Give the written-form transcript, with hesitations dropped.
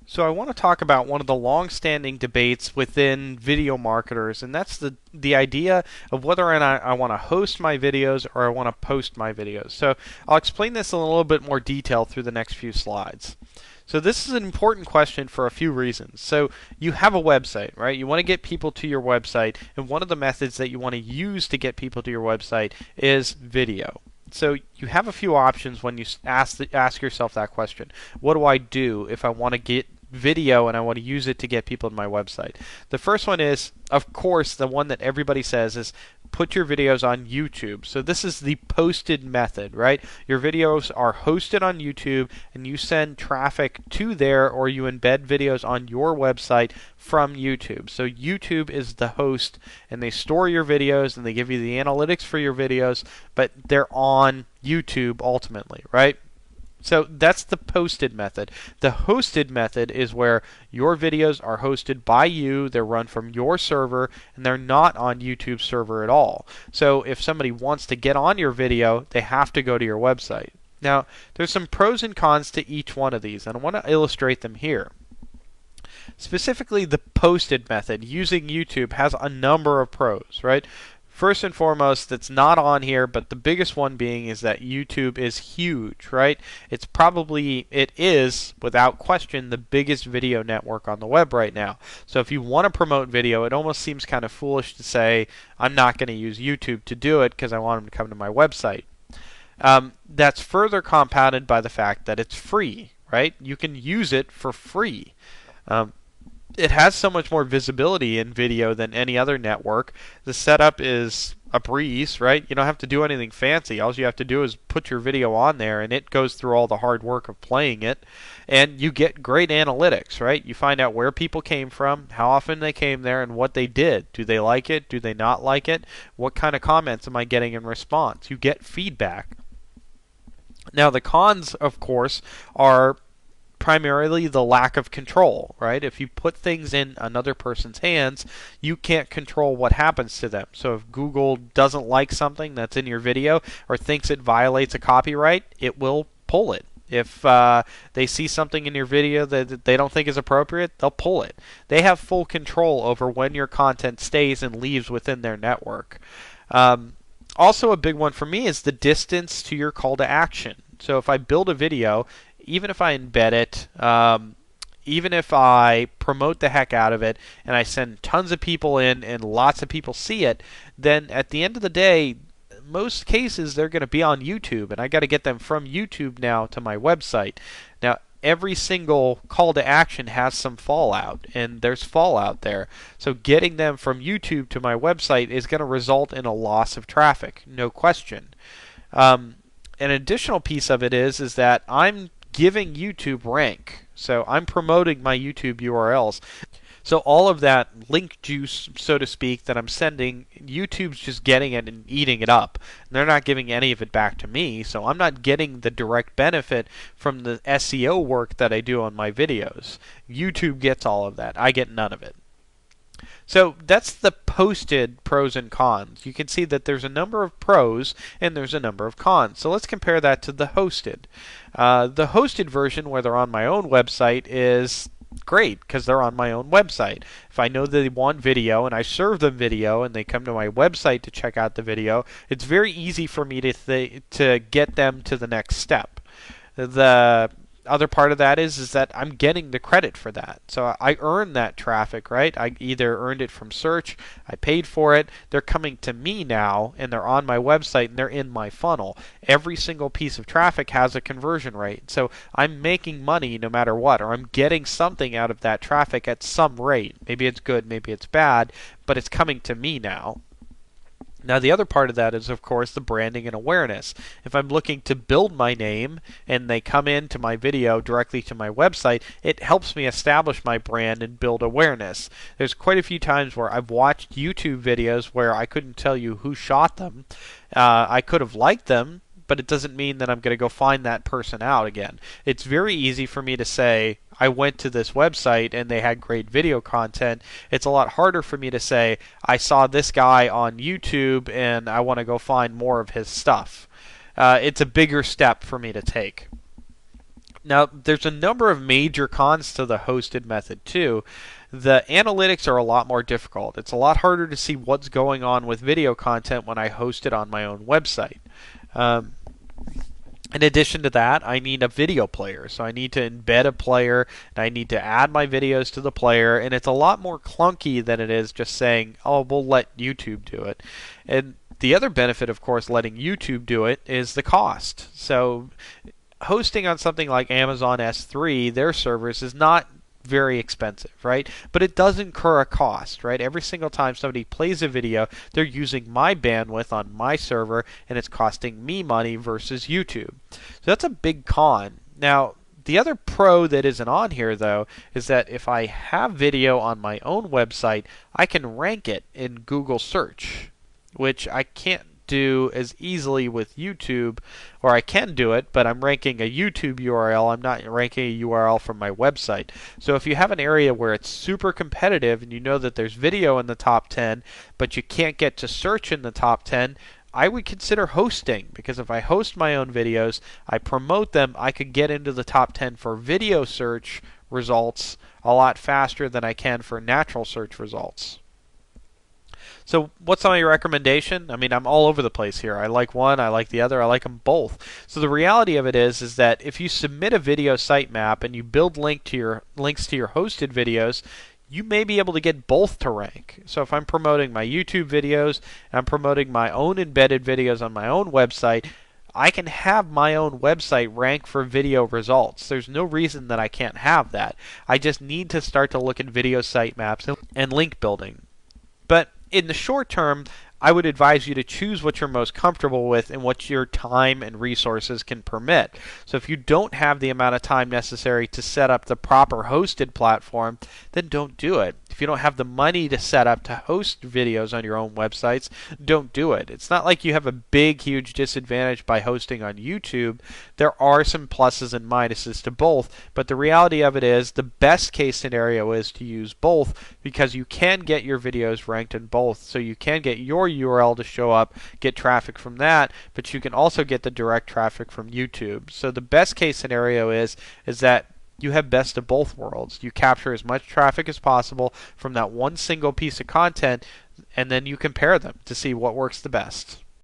So I want to talk about one of the long-standing debates within video marketers, and that's the idea of whether or not I want to host my videos or I want to post my videos. So I'll explain this in a little bit more detail through the next few slides. So this is an important question for a few reasons. So you have a website, right? You want to get people to your website, and one of the methods that you want to use to get people to your website is video. So you have a few options when you ask yourself that question. What do I do if I want to get video and I want to use it to get people to my website? The first one is, of course, the one that everybody says is put your videos on YouTube. So this is the posted method, right? Your videos are hosted on YouTube and you send traffic to there, or you embed videos on your website from YouTube. So YouTube is the host and they store your videos and they give you the analytics for your videos, but they're on YouTube ultimately, right? So that's the posted method. The hosted method is where your videos are hosted by you, they're run from your server, and they're not on YouTube's server at all. So if somebody wants to get on your video, they have to go to your website. Now, there's some pros and cons to each one of these, and I want to illustrate them here. Specifically, the posted method using YouTube has a number of pros, right? First and foremost, that's not on here, but the biggest one being is that YouTube is huge, right? It is, without question, the biggest video network on the web right now. So if you want to promote video, it almost seems kind of foolish to say, I'm not going to use YouTube to do it because I want them to come to my website. That's further compounded by the fact that it's free, right? You can use it for free. It has so much more visibility in video than any other network. The setup is a breeze, right? You don't have to do anything fancy. All you have to do is put your video on there and it goes through all the hard work of playing it, and you get great analytics, right? You find out where people came from, how often they came there, and what they did. Do they like it? Do they not like it? What kind of comments am I getting in response? You get feedback. Now the cons, of course, are primarily the lack of control, right? If you put things in another person's hands, you can't control what happens to them. So if Google doesn't like something that's in your video or thinks it violates a copyright, it will pull it. If they see something in your video that they don't think is appropriate, they'll pull it. They have full control over when your content stays and leaves within their network. Also, a big one for me is the distance to your call to action. So if I build a video, even if I embed it, even if I promote the heck out of it, and I send tons of people in and lots of people see it, then at the end of the day, most cases they're going to be on YouTube, and I got to get them from YouTube now to my website. Now, every single call to action has some fallout, and there's fallout there. So getting them from YouTube to my website is going to result in a loss of traffic, no question. An additional piece of it is that I'm giving YouTube rank. So I'm promoting my YouTube URLs. So all of that link juice, so to speak, that I'm sending, YouTube's just getting it and eating it up. They're not giving any of it back to me, so I'm not getting the direct benefit from the SEO work that I do on my videos. YouTube gets all of that. I get none of it. So that's the posted pros and cons. You can see that there's a number of pros and there's a number of cons. So let's compare that to the hosted. The hosted version, where they're on my own website, is great because they're on my own website. If I know they want video and I serve them video and they come to my website to check out the video, it's very easy for me to get them to the next step. The other part of that is that I'm getting the credit for that. So I earn that traffic, right? I either earned it from search, I paid for it, they're coming to me now, and they're on my website, and they're in my funnel. Every single piece of traffic has a conversion rate. So I'm making money no matter what, or I'm getting something out of that traffic at some rate. Maybe it's good, maybe it's bad, but it's coming to me now. Now, the other part of that is, of course, the branding and awareness. If I'm looking to build my name and they come into my video directly to my website, it helps me establish my brand and build awareness. There's quite a few times where I've watched YouTube videos where I couldn't tell you who shot them. I could have liked them, but it doesn't mean that I'm going to go find that person out again. It's very easy for me to say, I went to this website and they had great video content. It's a lot harder for me to say, I saw this guy on YouTube and I want to go find more of his stuff. It's a bigger step for me to take. Now, there's a number of major cons to the hosted method too. The analytics are a lot more difficult. It's a lot harder to see what's going on with video content when I host it on my own website. Um, in addition to that, I need a video player. So I need to embed a player, and I need to add my videos to the player, and it's a lot more clunky than it is just saying, oh, we'll let YouTube do it. And the other benefit, of course, letting YouTube do it is the cost. So hosting on something like Amazon S3, their servers, is not very expensive, right? But it does incur a cost, right? Every single time somebody plays a video, they're using my bandwidth on my server, and it's costing me money versus YouTube. So that's a big con. Now, the other pro that isn't on here, though, is that if I have video on my own website, I can rank it in Google search, which I can't do as easily with YouTube, or I can do it, but I'm ranking a YouTube URL. I'm not ranking a URL from my website. So if you have an area where it's super competitive and you know that there's video in the top 10, but you can't get to search in the top 10, I would consider hosting, because if I host my own videos, I promote them, I could get into the top 10 for video search results a lot faster than I can for natural search results. So what's my recommendation? I mean, I'm all over the place here. I like one, I like the other, I like them both. So the reality of it is that if you submit a video sitemap and you build links to your hosted videos, you may be able to get both to rank. So if I'm promoting my YouTube videos and I'm promoting my own embedded videos on my own website, I can have my own website rank for video results. There's no reason that I can't have that. I just need to start to look at video sitemaps and link building. But in the short term, I would advise you to choose what you're most comfortable with and what your time and resources can permit. So if you don't have the amount of time necessary to set up the proper hosted platform, then don't do it. If you don't have the money to set up to host videos on your own websites, don't do it. It's not like you have a big, huge disadvantage by hosting on YouTube. There are some pluses and minuses to both, but the reality of it is the best case scenario is to use both, because you can get your videos ranked in both. So you can get your URL to show up, get traffic from that, but you can also get the direct traffic from YouTube. So the best case scenario is that you have best of both worlds. You capture as much traffic as possible from that one single piece of content, and then you compare them to see what works the best.